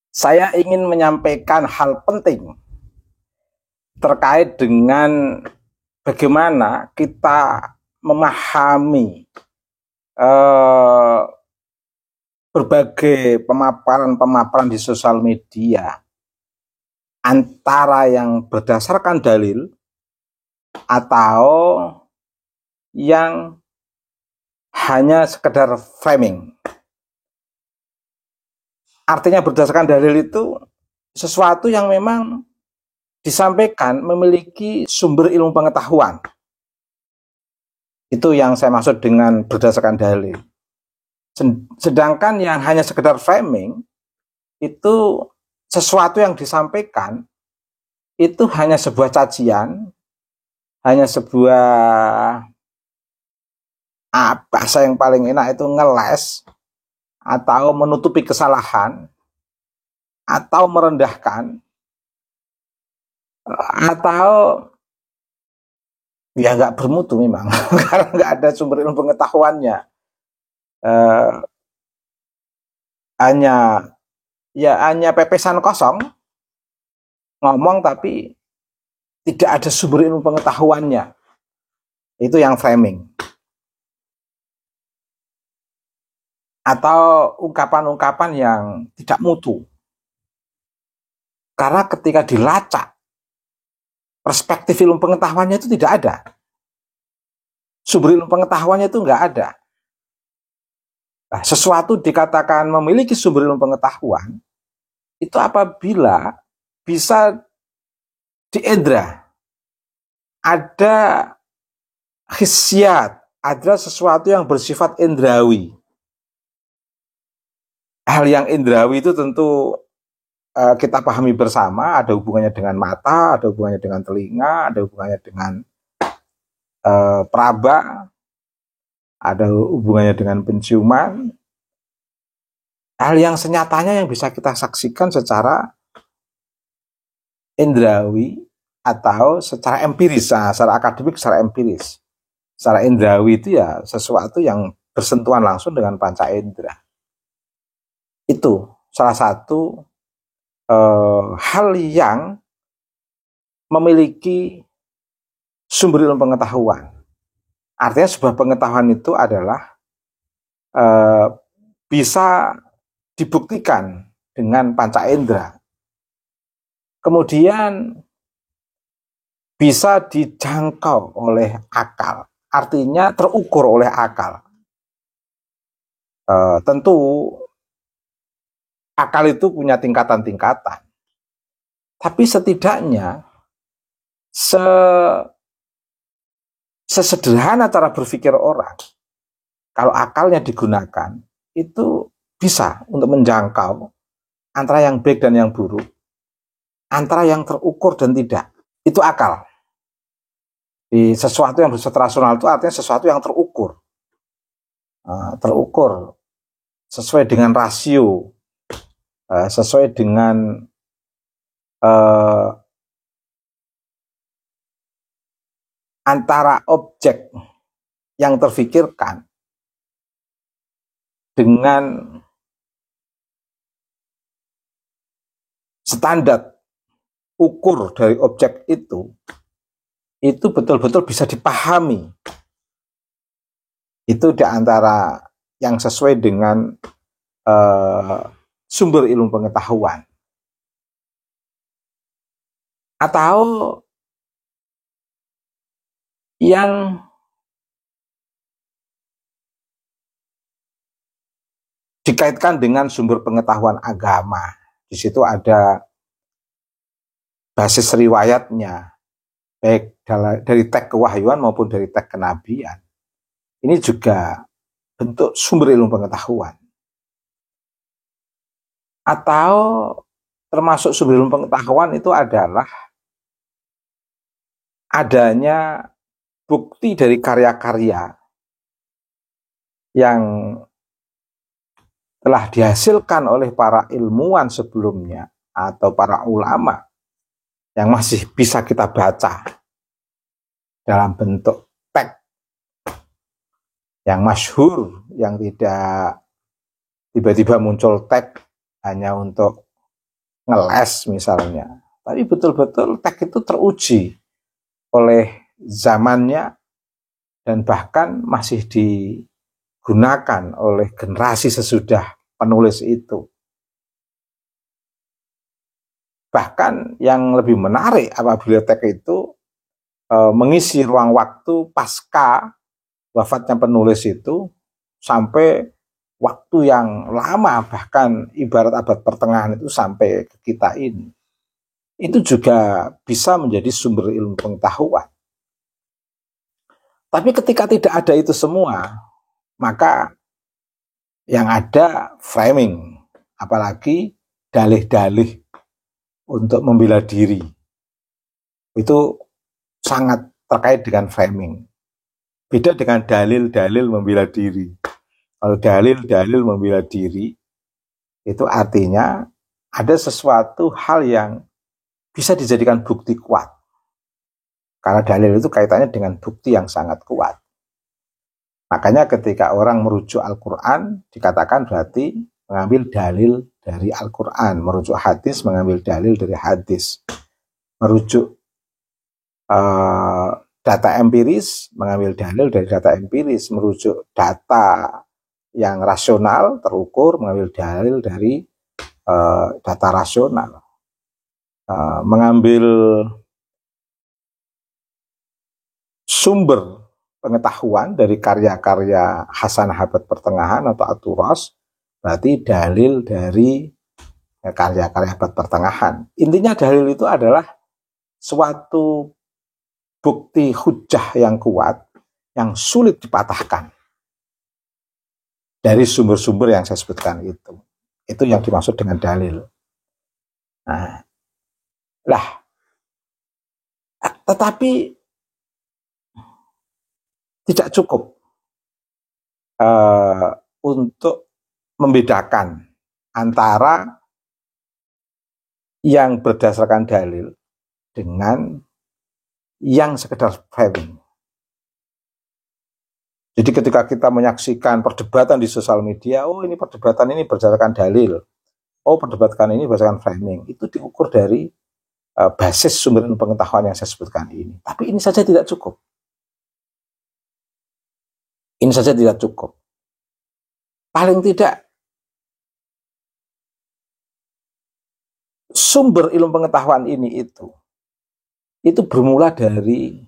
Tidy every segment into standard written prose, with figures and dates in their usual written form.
Saya ingin menyampaikan hal penting terkait dengan bagaimana kita memahami berbagai pemaparan-pemaparan di sosial media, antara yang berdasarkan dalil atau yang hanya sekedar framing. Artinya berdasarkan dalil itu sesuatu yang memang disampaikan memiliki sumber ilmu pengetahuan. Itu yang saya maksud dengan berdasarkan dalil. Sedangkan yang hanya sekedar framing itu sesuatu yang disampaikan itu hanya sebuah cacian, hanya sebuah bahasa yang paling enak itu ngeles atau menutupi kesalahan atau merendahkan atau ya nggak bermutu memang karena nggak ada sumber ilmu pengetahuannya, hanya pepesan kosong ngomong tapi tidak ada sumber ilmu pengetahuannya. Itu yang framing. Atau ungkapan-ungkapan yang tidak mutu. Karena ketika dilacak, perspektif ilmu pengetahuannya itu tidak ada. Sumber ilmu pengetahuannya itu nggak ada. Nah, sesuatu dikatakan memiliki sumber ilmu pengetahuan, itu apabila bisa diindra. Ada khisyat, ada sesuatu yang bersifat indrawi. Hal yang indrawi itu tentu kita pahami bersama, ada hubungannya dengan mata, ada hubungannya dengan telinga, ada hubungannya dengan peraba, ada hubungannya dengan penciuman. Hal yang senyatanya yang bisa kita saksikan secara indrawi atau secara empiris, secara akademik, secara empiris. Secara indrawi itu ya sesuatu yang bersentuhan langsung dengan panca indera. Itu salah satu hal yang memiliki sumber ilmu pengetahuan. Artinya sebuah pengetahuan itu adalah bisa dibuktikan dengan panca indera. Kemudian bisa dijangkau oleh akal. Artinya terukur oleh akal. Tentu akal itu punya tingkatan-tingkatan. Tapi setidaknya sesederhana cara berpikir orang, kalau akalnya digunakan, itu bisa untuk menjangkau antara yang baik dan yang buruk, antara yang terukur dan tidak. Itu akal. Di sesuatu yang bersifat rasional itu artinya sesuatu yang terukur. Terukur sesuai dengan rasio, sesuai dengan antara objek yang terfikirkan dengan standar ukur dari objek itu betul-betul bisa dipahami. Itu di antara yang sesuai dengan sumber ilmu pengetahuan. Atau yang dikaitkan dengan sumber pengetahuan agama. Di situ ada basis riwayatnya, baik dari teks kewahyuan maupun dari teks kenabian. Ini juga bentuk sumber ilmu pengetahuan. Atau termasuk sumber ilmu pengetahuan itu adalah adanya bukti dari karya-karya yang telah dihasilkan oleh para ilmuwan sebelumnya atau para ulama yang masih bisa kita baca dalam bentuk teks yang masyhur, yang tidak tiba-tiba muncul teks hanya untuk ngeles misalnya, tapi betul-betul teks itu teruji oleh zamannya dan bahkan masih digunakan oleh generasi sesudah penulis itu. Bahkan yang lebih menarik apabila teks itu mengisi ruang waktu pasca wafatnya penulis itu sampai waktu yang lama, bahkan ibarat abad pertengahan itu sampai ke kita ini. Itu juga bisa menjadi sumber ilmu pengetahuan. Tapi ketika tidak ada itu semua, maka yang ada framing, apalagi dalih-dalih untuk membela diri. Itu sangat terkait dengan framing. Beda dengan dalil-dalil membela diri. Kalau dalil-dalil membela diri, itu artinya ada sesuatu hal yang bisa dijadikan bukti kuat. Karena dalil itu kaitannya dengan bukti yang sangat kuat. Makanya ketika orang merujuk Al-Quran, dikatakan berarti mengambil dalil dari Al-Quran. Merujuk hadis, mengambil dalil dari hadis. Merujuk data empiris, mengambil dalil dari data empiris. Merujuk data yang rasional, terukur, mengambil dalil dari data rasional. Mengambil sumber pengetahuan dari karya-karya Hasanah Abad Pertengahan atau At-Turas, berarti dalil dari karya-karya abad pertengahan. Intinya dalil itu adalah suatu bukti hujah yang kuat, yang sulit dipatahkan dari sumber-sumber yang saya sebutkan itu. Itu yang dimaksud dengan dalil. Nah, tetapi tidak cukup untuk membedakan antara yang berdasarkan dalil dengan yang sekedar framing. Jadi ketika kita menyaksikan perdebatan di sosial media, oh ini perdebatan ini berdasarkan dalil, oh perdebatan ini berdasarkan framing, itu diukur dari basis sumber pengetahuan yang saya sebutkan ini. Tapi ini saja tidak cukup. Ini saja tidak cukup. Paling tidak sumber ilmu pengetahuan ini itu bermula dari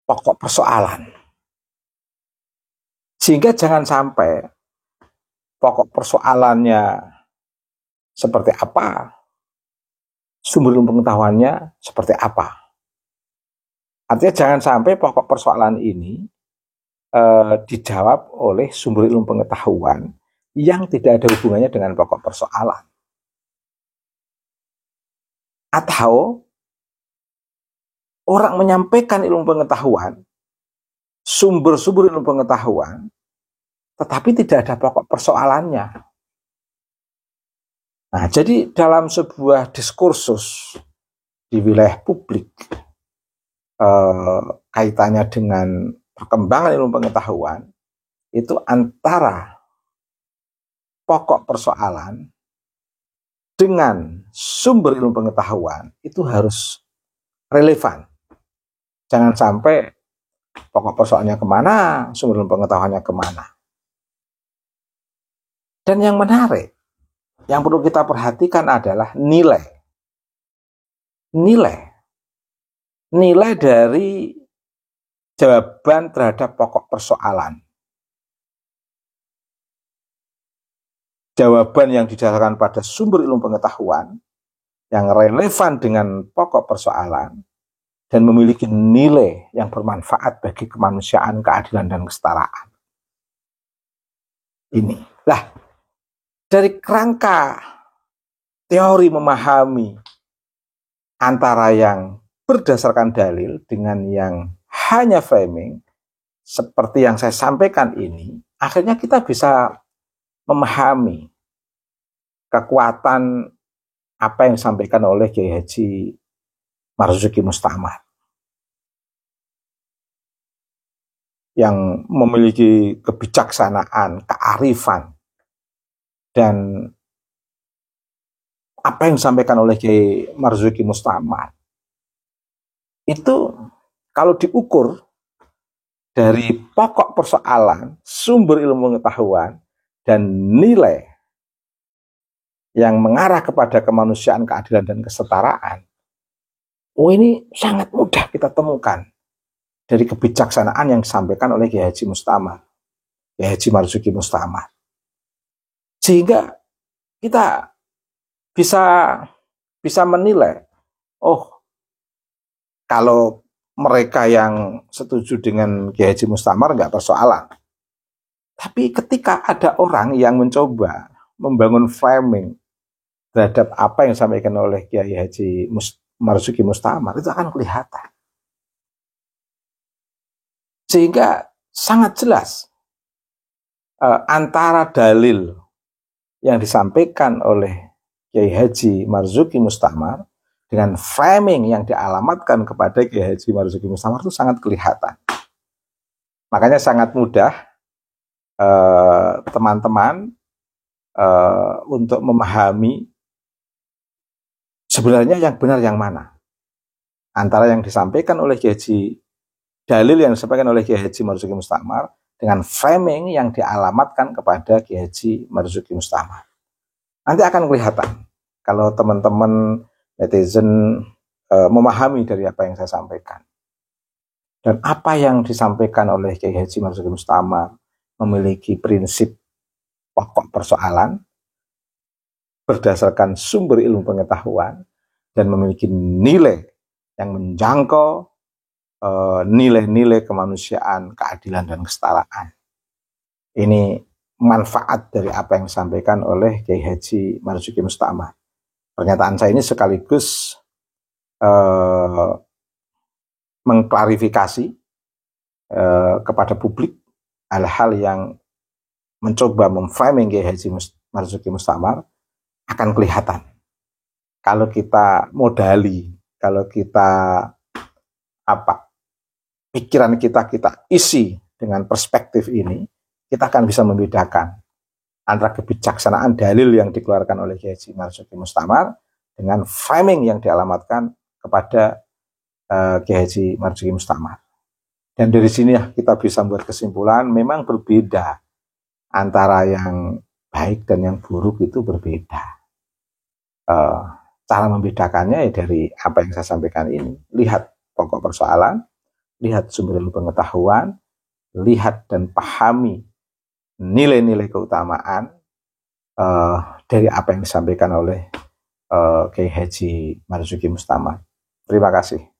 pokok persoalan. Sehingga jangan sampai pokok persoalannya seperti apa, sumber ilmu pengetahuannya seperti apa. Artinya jangan sampai pokok persoalan ini dijawab oleh sumber ilmu pengetahuan yang tidak ada hubungannya dengan pokok persoalan. Atau orang menyampaikan ilmu pengetahuan, sumber-sumber ilmu pengetahuan, tetapi tidak ada pokok persoalannya. Nah, jadi dalam sebuah diskursus di wilayah publik, kaitannya dengan perkembangan ilmu pengetahuan, itu antara pokok persoalan dengan sumber ilmu pengetahuan itu harus relevan. Jangan sampai pokok persoalannya kemana, sumber ilmu pengetahuannya kemana. Dan yang menarik, yang perlu kita perhatikan adalah nilai dari jawaban terhadap pokok persoalan. Jawaban yang didasarkan pada sumber ilmu pengetahuan yang relevan dengan pokok persoalan dan memiliki nilai yang bermanfaat bagi kemanusiaan, keadilan, dan kesetaraan. Ini. Dari kerangka teori memahami antara yang berdasarkan dalil dengan yang hanya framing, seperti yang saya sampaikan ini, akhirnya kita bisa memahami kekuatan apa yang disampaikan oleh Kiai Haji Marzuki Mustamar yang memiliki kebijaksanaan, kearifan, dan apa yang disampaikan oleh Kiai Marzuki Mustamar itu kalau diukur dari pokok persoalan, sumber ilmu pengetahuan, dan nilai yang mengarah kepada kemanusiaan, keadilan, dan kesetaraan, ini sangat mudah kita temukan dari kebijaksanaan yang disampaikan oleh Kiai Haji Mustamar, Kiai Haji Marzuki Mustamar. Sehingga kita bisa menilai, oh, kalau mereka yang setuju dengan Kiai Haji Mustamar nggak persoalan. Tapi ketika ada orang yang mencoba membangun framing terhadap apa yang disampaikan oleh Kiai Haji Marzuki Mustamar, itu akan kelihatan. Sehingga sangat jelas antara dalil yang disampaikan oleh Kiai Haji Marzuki Mustamar dengan framing yang dialamatkan kepada Kiai Haji Marzuki Mustamar itu sangat kelihatan. Makanya sangat mudah teman-teman untuk memahami sebenarnya yang benar yang mana. Antara yang disampaikan oleh Kiai Haji, dalil yang disampaikan oleh Kiai Haji Marzuki Mustamar dengan framing yang dialamatkan kepada Kiai Haji Marzuki Mustamar. Nanti akan kelihatan kalau teman-teman netizen memahami dari apa yang saya sampaikan. Dan apa yang disampaikan oleh Kiai Haji Marzuki Mustamar memiliki prinsip pokok persoalan berdasarkan sumber ilmu pengetahuan dan memiliki nilai yang menjangkau nilai-nilai kemanusiaan, keadilan, dan kesetaraan. Ini manfaat dari apa yang disampaikan oleh Kiai Haji Marzuki Mustamar. Pernyataan saya ini sekaligus mengklarifikasi kepada publik hal-hal yang mencoba memframing Kiai Haji Marzuki Mustamar akan kelihatan. Kalau kita modali, kalau kita pikiran kita isi dengan perspektif ini, kita akan bisa membedakan antara kebijaksanaan dalil yang dikeluarkan oleh Kiai Haji Marzuki Mustamar dengan framing yang dialamatkan kepada Kiai Haji Marzuki Mustamar. Dan dari sini kita bisa membuat kesimpulan memang berbeda antara yang baik dan yang buruk itu berbeda. Cara membedakannya ya dari apa yang saya sampaikan ini. Lihat pokok persoalan, lihat sumber ilmu pengetahuan, lihat dan pahami nilai-nilai keutamaan dari apa yang disampaikan oleh Kiai Haji Marzuki Mustamar. Terima kasih.